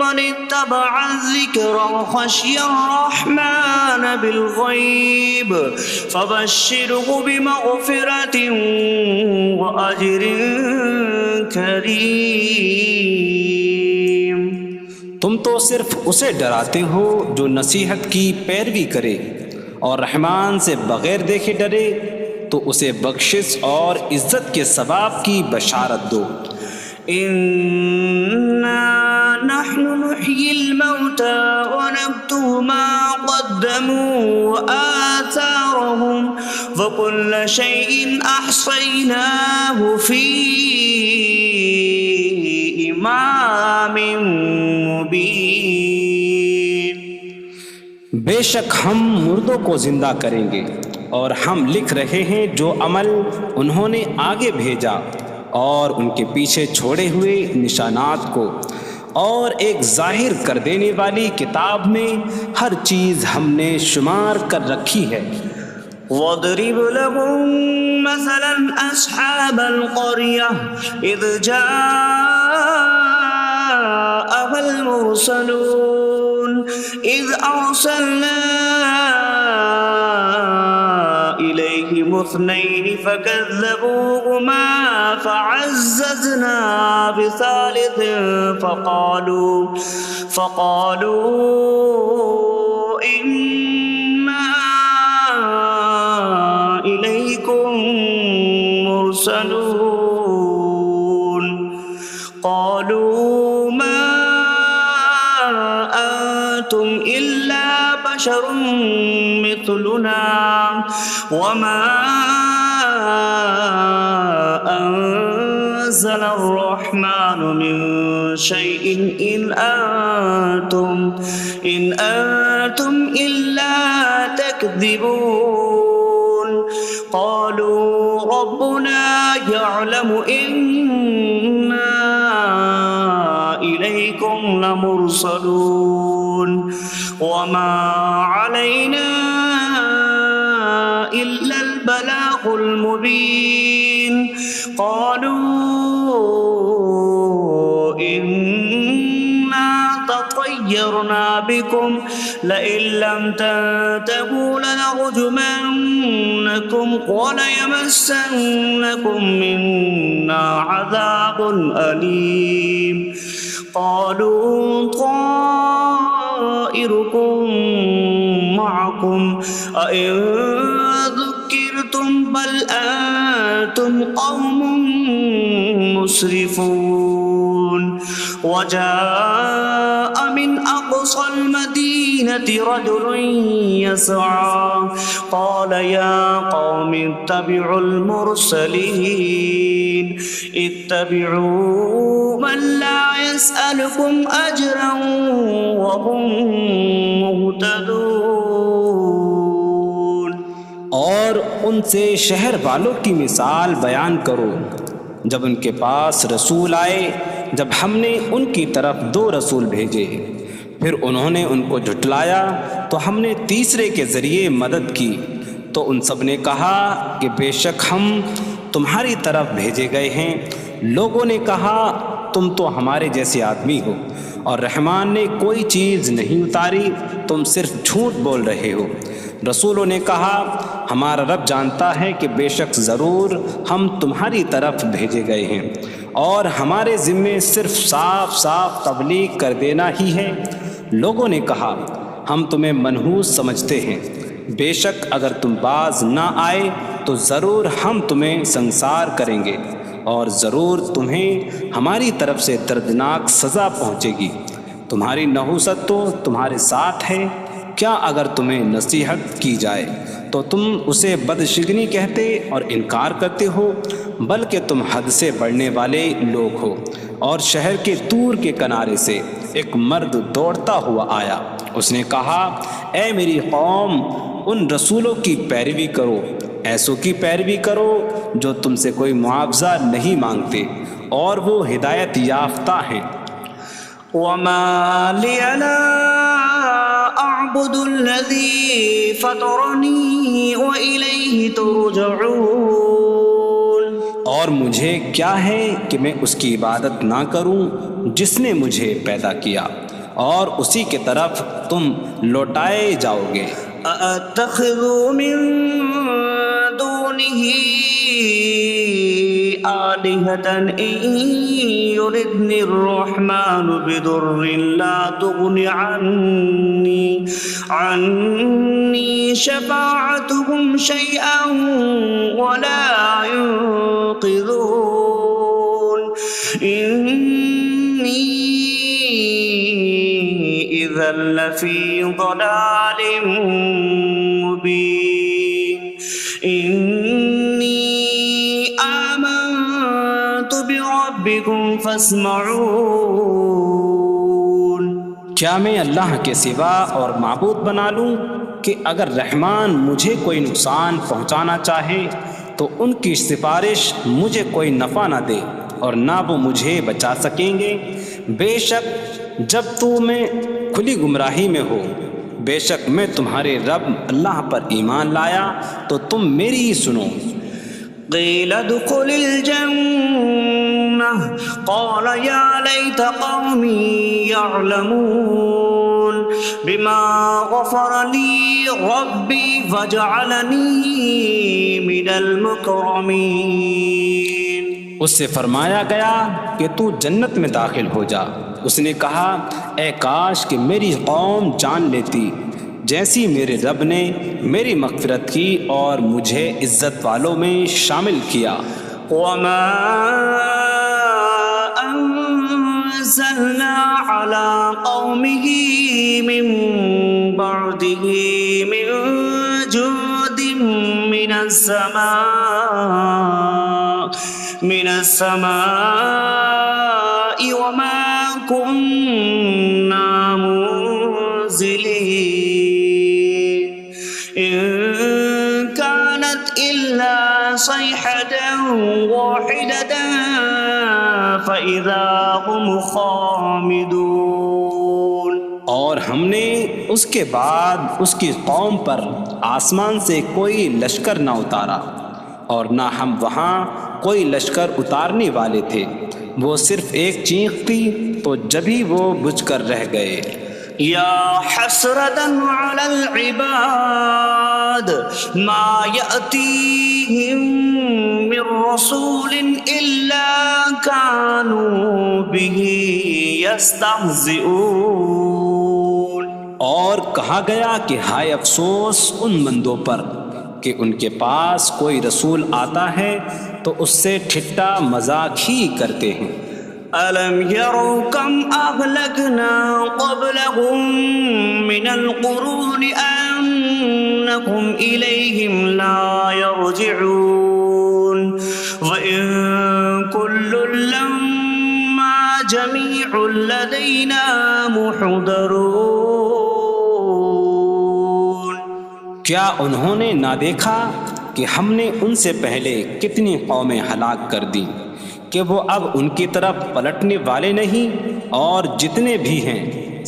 من اتبع الذكر وخشي الرحمن بالغيب فبشره بمغفرة وأجر كريم۔ تم تو صرف اسے ڈراتے ہو جو نصیحت کی پیروی کرے اور رحمان سے بغیر دیکھے ڈرے، تو اسے بخشش اور عزت کے ثواب کی بشارت دو۔ نحن نحيي الموتى ونكتب ما قدموا وآثارهم وكل شيء أحصيناه في إمام مبين۔ بے شک ہم مردوں کو زندہ کریں گے اور ہم لکھ رہے ہیں جو عمل انہوں نے آگے بھیجا اور ان کے پیچھے چھوڑے ہوئے نشانات کو، اور ایک ظاہر کر دینے والی کتاب میں ہر چیز ہم نے شمار کر رکھی ہے۔ وَاضْرِبْ لَهُم مَّثَلًا أَصْحَابَ الْقَرْيَةِ إِذْ جَاءَهَا الْمُرْسَلُونَ إِذْ أَرْسَلْنَا إِلَيْهِمُ اثنين فكذبوهما فعززنا بثالث فقالوا إنا إليكم مرسلون قالوا ما أنتم إلا بشر مثلنا وما أنزل الرحمن من شيء إن أنتم إلا تكذبون قالوا ربنا يعلم إنا إليكم لمرسلون وما علينا إلا البلاغ المبين قالوا إنا تطيرنا بكم لئن لم تنتهوا لنرجمنكم وليمسنكم منا عذاب أليم قالوا طائركم معكم أئن ذكرتم بل أنتم قوم مسرفون وجاء من أقصى المدينة رجل يسعى قال يا قوم اتبعوا المرسلين اتبعوا من لا يسألكم أجرا وهم مهتدون اور ان سے شہر والوں کی مثال بیان کرو جب ان کے پاس رسول آئے جب ہم نے ان کی طرف 2 رسول بھیجے پھر انہوں نے ان کو جھٹلایا تو ہم نے تیسرے کے ذریعے مدد کی تو ان سب نے کہا کہ بے شک ہم تمہاری طرف بھیجے گئے ہیں لوگوں نے کہا تم تو ہمارے جیسے آدمی ہو اور رحمان نے کوئی چیز نہیں اتاری تم صرف جھوٹ بول رہے ہو رسولوں نے کہا ہمارا رب جانتا ہے کہ بے شک ضرور ہم تمہاری طرف بھیجے گئے ہیں اور ہمارے ذمے صرف صاف صاف تبلیغ کر دینا ہی ہے لوگوں نے کہا ہم تمہیں منحوس سمجھتے ہیں بے شک اگر تم باز نہ آئے تو ضرور ہم تمہیں سنسار کریں گے اور ضرور تمہیں ہماری طرف سے دردناک سزا پہنچے گی تمہاری نحوست تو تمہارے ساتھ ہے کیا اگر تمہیں نصیحت کی جائے تو تم اسے بدشگنی کہتے اور انکار کرتے ہو بلکہ تم حد سے بڑھنے والے لوگ ہو اور شہر کے دور کے کنارے سے ایک مرد دوڑتا ہوا آیا اس نے کہا اے میری قوم ان رسولوں کی پیروی کرو ایسوں کی پیروی کرو جو تم سے کوئی معاوضہ نہیں مانگتے اور وہ ہدایت یافتہ ہیں وما لي لا أعبد الذي فطرني وإليه ترجعون اور مجھے کیا ہے کہ میں اس کی عبادت نہ کروں جس نے مجھے پیدا کیا اور اسی کے طرف تم لوٹائے جاؤ گے أأتخذ من دونه آلهة إن يردني الرحمن بضر لا تغن عني شفاعتهم شيئا ولا ينقذون إني إذا لفي ضلال مبين إني آمنت بربكم فاسمعون کیا میں اللہ کے سوا اور معبود بنا لوں کہ اگر رحمان مجھے کوئی نقصان پہنچانا چاہے تو ان کی سفارش مجھے کوئی نفع نہ دے اور نہ وہ مجھے بچا سکیں گے بے شک جب تو میں کھلی گمراہی میں ہو بے شک میں تمہارے رب اللہ پر ایمان لایا تو تم میری ہی سنو قيل ادخل الجنة قال يا ليت قومي يعلمون بما غفر لي ربي فاجعلني من المكرمين. اس سے فرمایا گیا کہ تو جنت میں داخل ہو جا. اس نے کہا اے کاش کہ میری قوم جان لیتی جیسی میرے رب نے میری مغفرت کی اور مجھے عزت والوں میں شامل کیا. وما أنزلنا على قومه من بعده من جود من السماء وما كنا منزلين إن كانت إلا صيحة واحدة فإذا هم خامدون. اور ہم نے اس کے بعد اس کی قوم پر آسمان سے کوئی لشکر نہ اتارا اور نہ ہم وہاں کوئی لشکر اتارنے والے تھے. وہ صرف ایک چیخ تھی تو جبھی وہ بجھ کر رہ گئے. یا حسرة على العباد ما يأتيهم من رسول إلا كانوا به يستهزئون. اور کہا گیا کہ ہائے افسوس ان بندوں پر کہ ان کے پاس کوئی رسول آتا ہے تو اس سے ٹھٹا مذاق ہی کرتے ہیں. ألم يروا كم أهلكنا قبلهم من القرون أنكم إليهم لا يرجعون وإن كل لما جميع لدينا محضرون. کیا انہوں نے نہ دیکھا کہ ہم نے ان سے پہلے کتنی قومیں ہلاک کر دیں کہ وہ اب ان کی طرف پلٹنے والے نہیں، اور جتنے بھی ہیں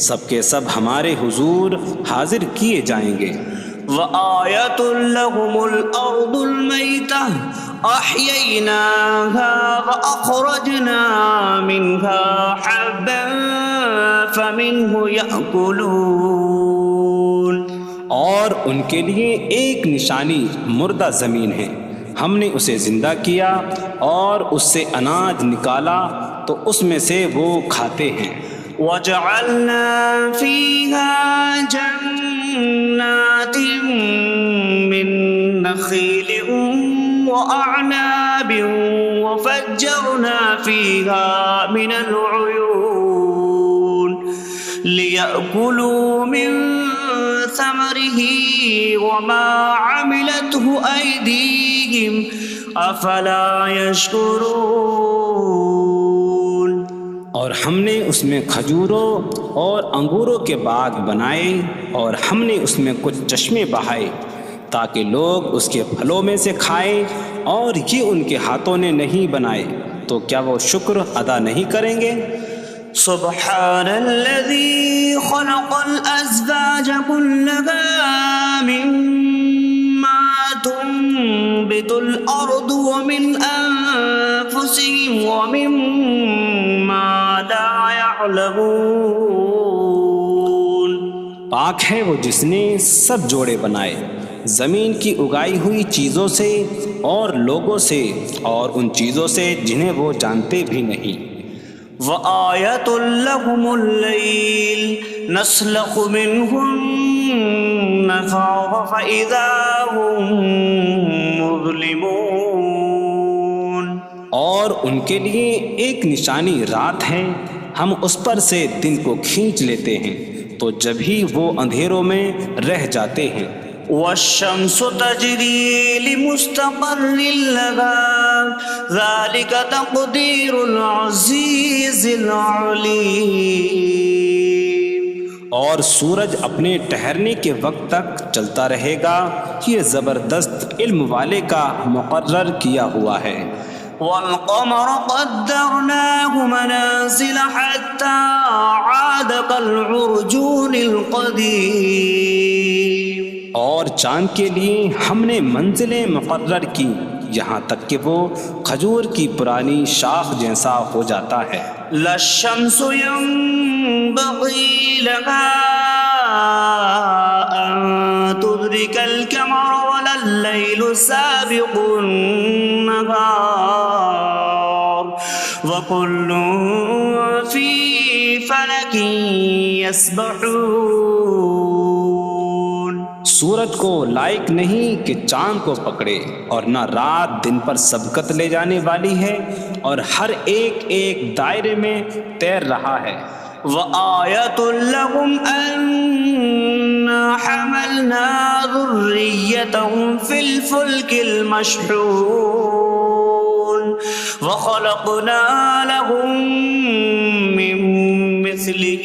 سب کے سب ہمارے حضور حاضر کیے جائیں گے. وآية لهم الأرض الميتة أحييناها وأخرجنا منها حبا فمنه يأكلون. اور ان کے لیے ایک نشانی مردہ زمین ہے، ہم نے اسے زندہ کیا اور اس سے اناج نکالا تو اس میں سے وہ کھاتے ہیں. وجعلنا فيها جنات من نخيل وأعناب وفجرنا فيها من العيون ليأكلوا من ثمره وما عملته أيديهم أفلا يشكرون. اور ہم نے اس میں کھجوروں اور انگوروں کے باغ بنائے اور ہم نے اس میں کچھ چشمے بہائے تاکہ لوگ اس کے پھلوں میں سے کھائیں، اور یہ ان کے ہاتھوں نے نہیں بنائے تو کیا وہ شکر ادا نہیں کریں گے؟ سبحان الذي خلق الأزواج كلها مما تنبت الأرض ومن أنفسهم ومما لا يعلمون. پاک ہے وہ جس نے سب جوڑے بنائے زمین کی اگائی ہوئی چیزوں سے اور لوگوں سے اور ان چیزوں سے جنہیں وہ جانتے بھی نہیں. وآية لهم الليل نسلخ منه النهار فإذا هم مظلمون. اور ان کے لیے ایک نشانی رات ہے، ہم اس پر سے دن کو کھینچ لیتے ہیں تو جبھی وہ اندھیروں میں رہ جاتے ہیں. والشمس تجري لمستقر لها ذلك تقدير العزيز العليم. اور سورج اپنے ٹھہرنے کے وقت تک چلتا رہے گا، یہ زبردست علم والے کا مقرر کیا ہوا ہے. والقمر قدرناه منازل حتى عاد كالعرجون القديم. اور چاند کے لیے ہم نے منزلیں مقرر کی یہاں تک کہ وہ کھجور کی پرانی شاخ جیسا ہو جاتا ہے. لا الشمس ينبغي لها أن ربك القمر ولا الليل سابق النهار وكل في فلك يسبحون۔ سورج کو لائق نہیں کہ چاند کو پکڑے، اور نہ رات دن پر سبقت لے جانے والی ہے، اور ہر ایک ایک دائرے میں تیر رہا ہے۔ وآية لهم أنا حملنا ذريتهم في الفلك المشحون وخلقنا لهم من مثله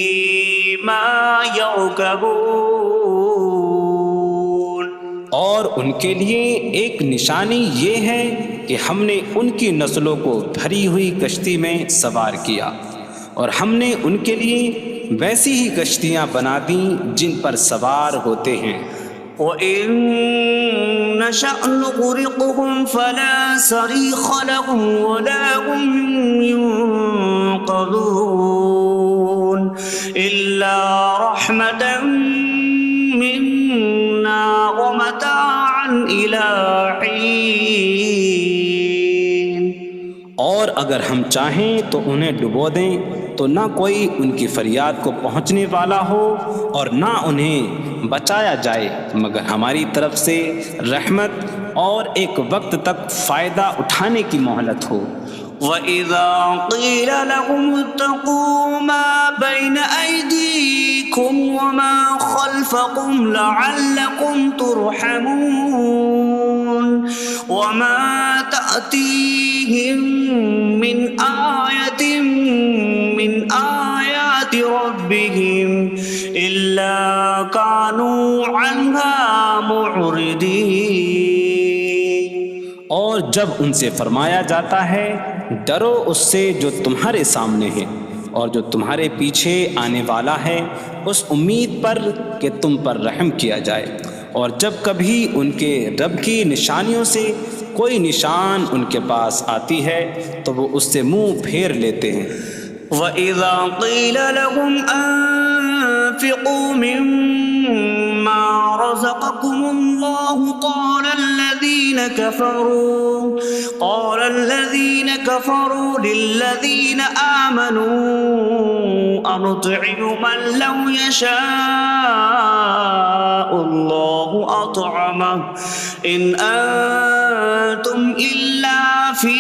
ما يركبون۔ اور ان کے لیے ایک نشانی یہ ہے کہ ہم نے ان کی نسلوں کو بھری ہوئی کشتی میں سوار کیا، اور ہم نے ان کے لیے ویسی ہی کشتیاں بنا دیں جن پر سوار ہوتے ہیں۔ وَإِن نَّشَأْ نُغْرِقْهُمْ فَلَا صَرِيخَ لَهُمْ وَلَا هُمْ يُنقَذُونَ إِلَّا رَحْمَةً مِّنَّا وَمَتَاعًا إِلَىٰ حِينٍ۔ اور اگر ہم چاہیں تو انہیں ڈبو دیں تو نہ کوئی ان کی فریاد کو پہنچنے والا ہو اور نہ انہیں بچایا جائے مگر ہماری طرف سے رحمت اور ایک وقت تک فائدہ اٹھانے کی مہلت ہو۔ وَإِذَا قِيلَ لَهُمُ اتَّقُوا مَا بَيْنَ أَيْدِيكُمْ وَمَا خَلْفَكُمْ لَعَلَّكُمْ تُرْحَمُونَ وَمَا تَأْتِيهِم مِّنْ آيَةٍ مِّنْ آيَاتِ رَبِّهِمْ إِلَّا كَانُوا عَنْهَا مُعْرِضِينَ۔ اور جب ان سے فرمایا جاتا ہے ڈرو اس سے جو تمہارے سامنے ہے اور جو تمہارے پیچھے آنے والا ہے، اس امید پر کہ تم پر رحم کیا جائے، اور جب کبھی ان کے رب کی نشانیوں سے کوئی نشان ان کے پاس آتی ہے تو وہ اس سے منہ پھیر لیتے ہیں۔ وَإِذَا قِيلَ لَهُمْ أَنفِقُوا مِمَّا رَزَقَكُمُ اللَّهُ قَالَ الَّذِينَ كَفَرُوا لِلَّذِينَ آمَنُوا أَنُطْعِمُ مَن لَّوْ يَشَاءُ اللَّهُ أَطْعَمَهُ إِنْ أَنتُمْ إِلَّا فِي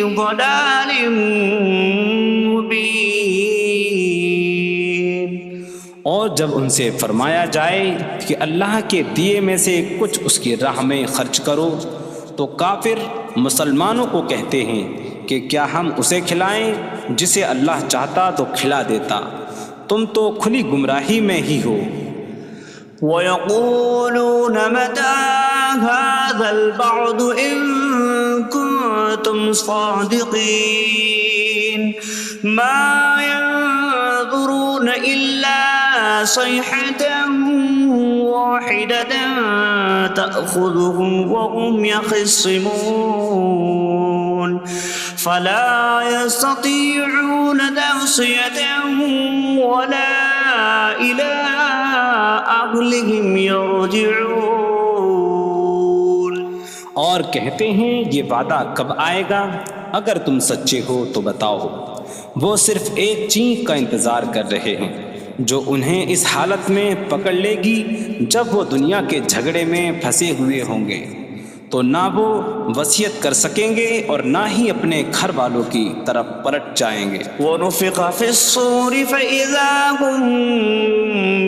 ضَلَالٍ مُّبِينٍ۔ اور جب ان سے فرمایا جائے کہ اللہ کے دیے میں سے کچھ اس کی راہ میں خرچ کرو تو کافر مسلمانوں کو کہتے ہیں کہ کیا ہم اسے کھلائیں جسے اللہ چاہتا تو کھلا دیتا، تم تو کھلی گمراہی میں ہی ہو۔ وَيَقُولُونَ مَتَىٰ هَٰذَا الْوَعْدُ إِن كُنتُمْ صَادِقِينَ مَا يَنظُرُونَ إِلَّا صَيْحَةً وَاحِدَةً تَأْخُذُهُمْ وَهُمْ يَخِصِّمُونَ فَلَا يَسْتَطِيعُونَ تَوْصِيَةً وَلَا إِلَىٰ أَهْلِهِمْ يَرْجِعُونَ۔ اور کہتے ہیں یہ وعدہ کب آئے گا؟ اگر تم سچے ہو تو بتاؤ۔ وہ صرف ایک چینک کا انتظار کر رہے ہیں جو انہیں اس حالت میں پکڑ لے گی جب وہ دنیا کے جھگڑے میں پھنسے ہوئے ہوں گے، تو نہ وہ وصیت کر سکیں گے اور نہ ہی اپنے گھر والوں کی طرف پلٹ جائیں گے۔ وَنُفِخَ فِي الصُّورِ فَإِذَا هُم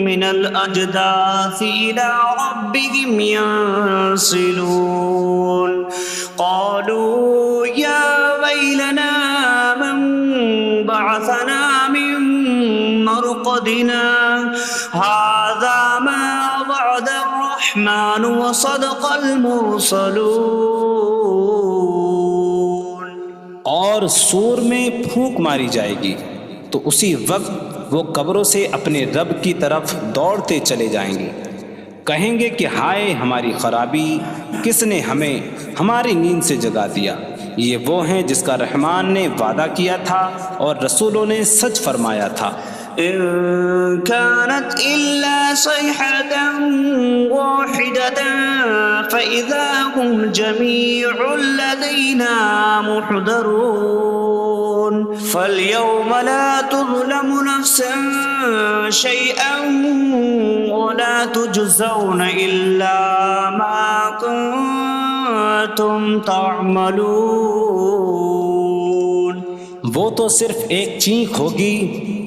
مِّنَ الْأَجْدَاثِ إِلَىٰ رَبِّهِمْ يَنسِلُونَ قَالُوا يَا وَيْلَنَا مَن بَعَثَنَا مِن مَّرْقَدِنَا هَٰذَا مَا وَعَدَ الرَّحْمَٰنُ وَصَدَقَ الْمُرْسَلُونَ۔ اور سور میں پھونک ماری جائے گی تو اسی وقت وہ قبروں سے اپنے رب کی طرف دوڑتے چلے جائیں گے، کہیں گے کہ ہائے ہماری خرابی، کس نے ہمیں ہماری نیند سے جگا دیا۔ یہ وہ ہیں جس کا رحمان نے وعدہ کیا تھا اور رسولوں نے سچ فرمایا تھا۔ إن كانت إلا صيحة واحدة فإذا هم جميع لدينا محضرون فاليوم لا تظلم نفس شيئا ولا تجزون إلا ما كنتم تعملون. وہ تو صرف ایک چینخ ہوگی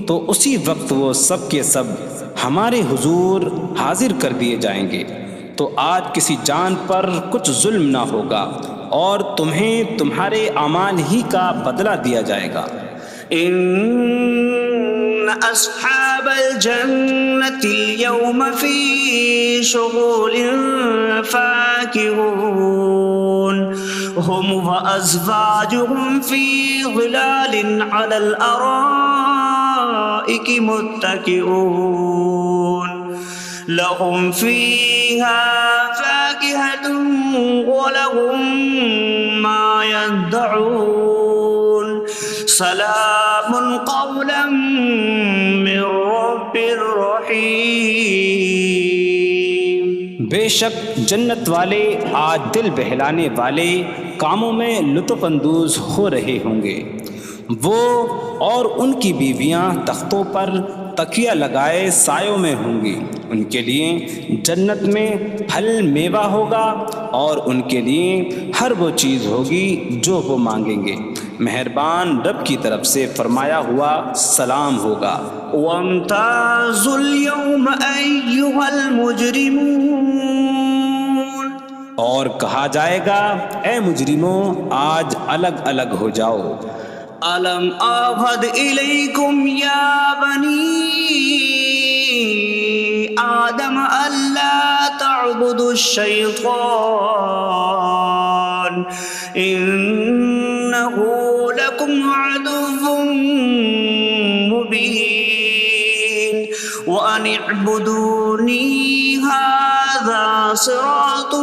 تو اسی وقت وہ سب کے سب ہمارے حضور حاضر کر دیے جائیں گے. تو آج کسی جان پر کچھ ظلم نہ ہوگا اور تمہیں تمہارے اعمال ہی کا بدلہ دیا جائے گا. إن أصحاب الجنة اليوم في شغل فاكهون هم وأزواجهم في ظلال على الأرائك متكئون لهم فيها فاكهة ولهم ما يدعون سلام قولا من رب رحیم. بے شک جنت والے آج دل بہلانے والے کاموں میں لطف اندوز ہو رہے ہوں گے. وہ اور ان کی بیویاں تختوں پر تکیہ لگائے سایوں میں ہوں گی. ان کے لیے جنت میں پھل میوہ ہوگا اور ان کے لیے ہر وہ چیز ہوگی جو وہ مانگیں گے. مہربان رب کی طرف سے فرمایا ہوا سلام ہوگا. وامتازوا اليوم أيها المجرمون اور کہا جائے گا اے مجرموں آج الگ الگ ہو جاؤ. ألم أعهد إليكم يا بني آدم ألا تعبدوا الشيطان إنه لكم عدو مبين وأن اعبدوني هذا صراط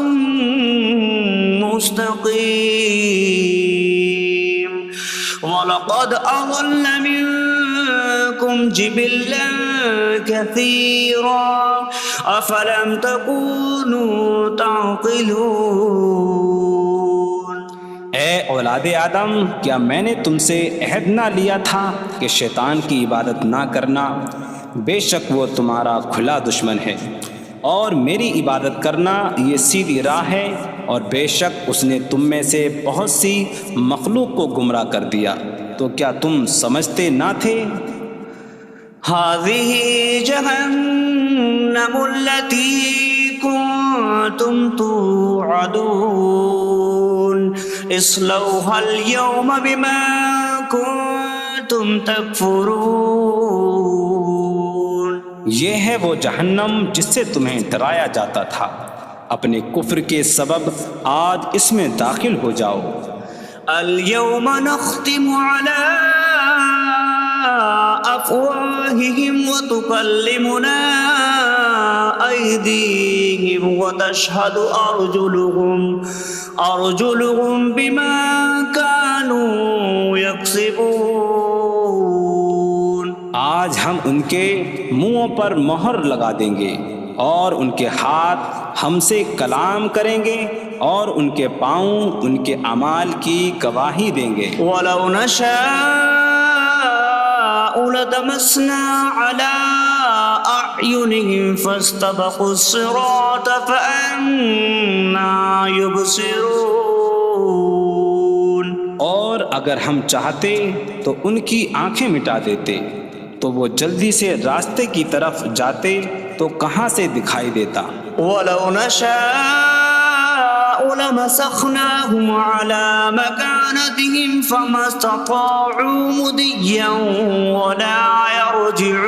مستقيم. وَلَقَدْ أَضَلَّ مِنكُمْ جِبِلًّا كَثِيرًا أَفَلَمْ تَكُونُوا تَعْقِلُونَ. اے اولاد آدم کیا میں نے تم سے عہد نہ لیا تھا کہ شیطان کی عبادت نہ کرنا؟ بے شک وہ تمہارا کھلا دشمن ہے اور میری عبادت کرنا یہ سیدھی راہ ہے. اور بے شک اس نے تم میں سے بہت سی مخلوق کو گمراہ کر دیا. تو کیا تم سمجھتے نہ تھے؟ هذه جهنم التي كنتم توعدون اصلوها اليوم بما كنتم تكفرون. یہ ہے وہ جہنم جس سے تمہیں ڈرایا جاتا تھا. اپنے کفر کے سبب آج اس میں داخل ہو جاؤ. اليوم نختم على أفواههم وتكلمنا أيديهم وتشهد أرجلهم بما كانوا يكسبون. آج ہم ان کے منہوں پر مہر لگا دیں گے اور ان کے ہاتھ ہم سے کلام کریں گے اور ان کے پاؤں ان کے اعمال کی گواہی دیں گے. وَلَوْ نَشَاءُ لَطَمَسْنَا عَلَىٰ أَعْيُنِهِمْ فَاسْتَبَقُوا الصِّرَاطَ فَأَنَّىٰ يُبْصِرُونَ. اور اگر ہم چاہتے تو ان کی آنکھیں مٹا دیتے تو وہ جلدی سے راستے کی طرف جاتے تو کہاں سے دکھائی دیتا. وَلَوْ نَشَاءُ لَمَسَخْنَاهُمْ عَلَىٰ مَكَانَتِهِمْ فَمَا اسْتَطَاعُوا مُضِيًّا وَلَا يَرْجِعُونَ.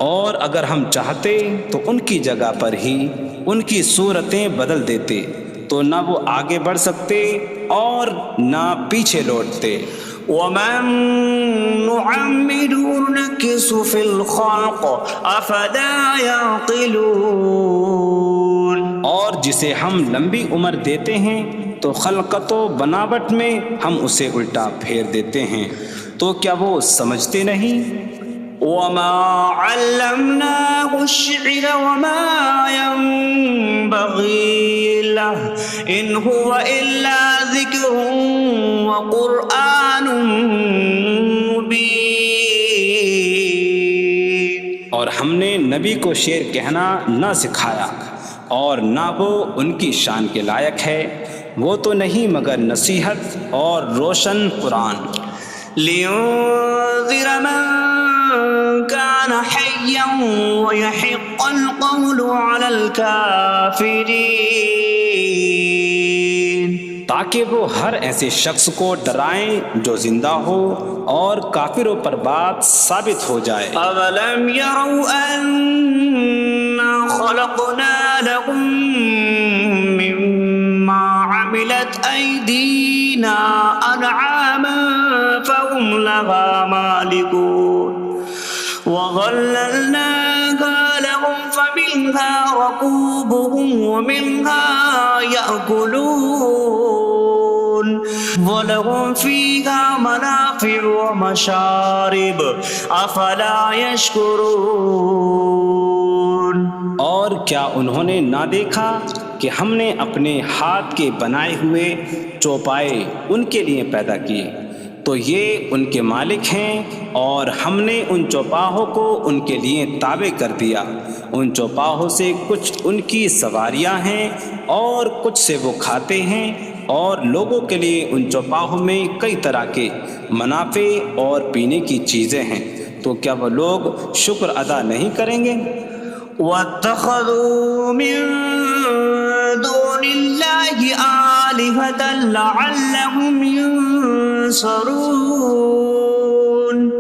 اور اگر ہم چاہتے تو ان کی جگہ پر ہی ان کی صورتیں بدل دیتے تو نہ وہ آگے بڑھ سکتے اور نہ پیچھے لوٹتے. وَمَن نُعَمِّرْهُ نُنَكِّسْهُ فِي الْخَلْقِ أَفَلَا يَعْقِلُونَ. اور جسے ہم لمبی عمر دیتے ہیں تو خلقت و بناوٹ میں ہم اسے الٹا پھیر دیتے ہیں تو کیا وہ سمجھتے نہیں؟ وما علمناه الشعر وما ينبغي له إن هو إلا ذكر وقرآن مبين. اور ہم نے نبی کو شعر کہنا نہ سکھایا اور نہ وہ ان کی شان کے لائق ہے، وہ تو نہیں مگر نصیحت اور روشن قرآن. لينذر من كان حيا ويحق القول على الكافرين. تاکہ وہ ہر ایسے شخص کو ڈرائیں جو زندہ ہو اور کافروں پر بات ثابت ہو جائے. أولم يروا أنا خلقنا لهم مما عملت أيدينا أنعاما فهم لها مالكون وظللناها لهم فمنها ركوبهم ومنها يأكلون ولهم فيها منافع ومشارب أفلا يشكرون. اور کیا انہوں نے نہ دیکھا کہ ہم نے اپنے ہاتھ کے بنائے ہوئے چوپائے ان کے لیے پیدا کیے، تو یہ ان کے مالک ہیں، اور ہم نے ان چوپاہوں کو ان کے لیے تابع کر دیا. ان چوپاہوں سے کچھ ان کی سواریاں ہیں اور کچھ سے وہ کھاتے ہیں، اور لوگوں کے لیے ان چوپاہوں میں کئی طرح کے منافع اور پینے کی چیزیں ہیں. تو کیا وہ لوگ شکر ادا نہیں کریں گے؟ واتخذوا من دون الله آلهة لعلهم ينصرون.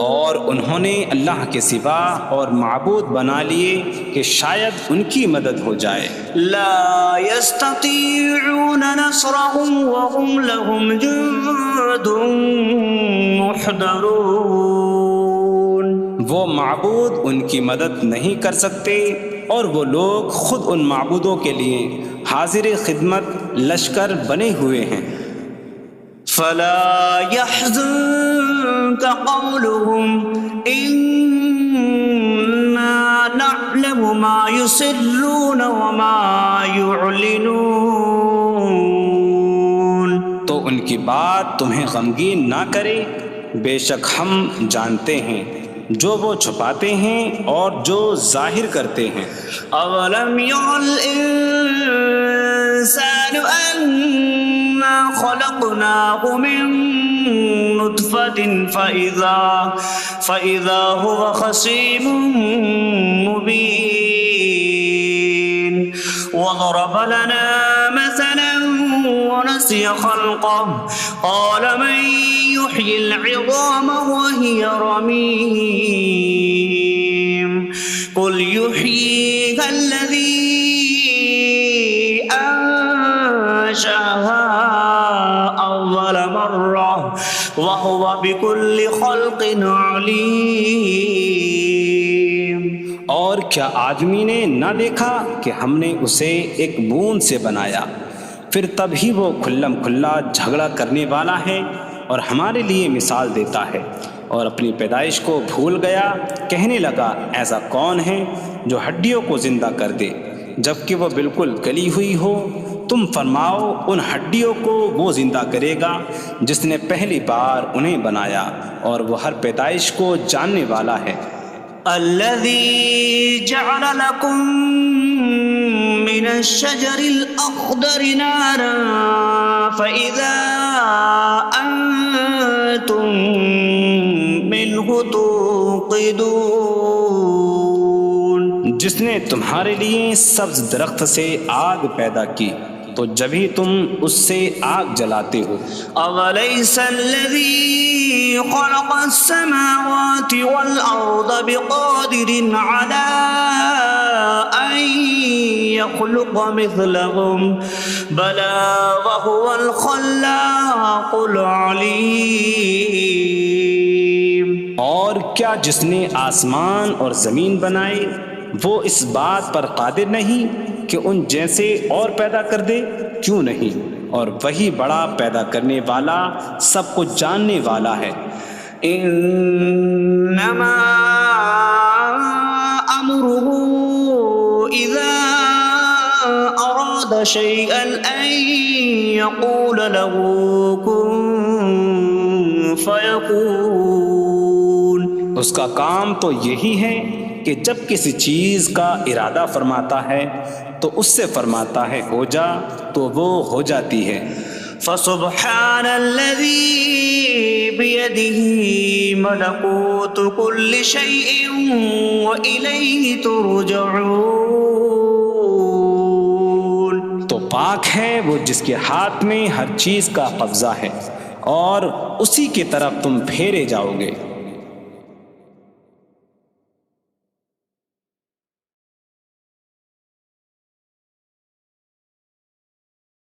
اور انہوں نے اللہ کے سوا اور معبود بنا لیے کہ شاید ان کی مدد ہو جائے. لا يستطيعون نصرهم وهم لهم جند محضرون. وہ معبود ان کی مدد نہیں کر سکتے، اور وہ لوگ خود ان معبودوں کے لیے حاضر خدمت لشکر بنے ہوئے ہیں. فلا يحزنك قولهم إنا نعلم ما يسرون وما يعلنون. تو ان کی بات تمہیں غمگین نہ کرے، بے شک ہم جانتے ہیں جو وہ چھپاتے ہیں اور جو ظاہر کرتے ہیں. أولم ير الإنسان أنا خلقناه من نطفة فإذا هو خصيم مبين. وضرب لنا مثلا ونسي خلقه قال من يحيي العظام وهي رميم قل يحييها الذي أنشأها أول مرة وهو بكل خلق عليم. اور کیا آدمی نے نہ دیکھا کہ ہم نے اسے ایک بوند سے بنایا، پھر تب ہی وہ کھلم کھلا جھگڑا کرنے والا ہے اور ہمارے لیے مثال دیتا ہے. اور اپنی پیدائش کو بھول گیا، کہنے لگا ایسا کون ہے جو ہڈیوں کو زندہ کر دے جبکہ وہ بالکل گلی ہوئی ہو. تم فرماؤ ان ہڈیوں کو وہ زندہ کرے گا جس نے پہلی بار انہیں بنایا، اور وہ ہر پیدائش کو جاننے والا ہے. الذي جعل لكم من الشجر الأخضر نارا فإذا أنتم منه توقدون. جس نے تمہارے لیے سبز درخت سے آگ پیدا کی تو جبھی تم اس سے آگ جلاتے ہو. أوليس الذي خلق السماوات والأرض بقادر على أن يخلق مثلهم بلى وهو الخلاق العليم. اور کیا جس نے آسمان اور زمین بنائے وہ اس بات پر قادر نہیں کہ ان جیسے اور پیدا کر دے؟ کیوں نہیں، اور وہی بڑا پیدا کرنے والا سب کو جاننے والا ہے. إنما أمره إذا أراد شيئا أن يقول له كن فيكون. اس کا کام تو یہی ہے کہ جب کسی چیز کا ارادہ فرماتا ہے تو اس سے فرماتا ہے ہو جا تو وہ ہو جاتی ہے. فسبحان الذي بيده ملكوت كل شيء وإليه ترجعون. تو پاک ہے وہ جس کے ہاتھ میں ہر چیز کا قبضہ ہے اور اسی کی طرف تم پھیرے جاؤ گے.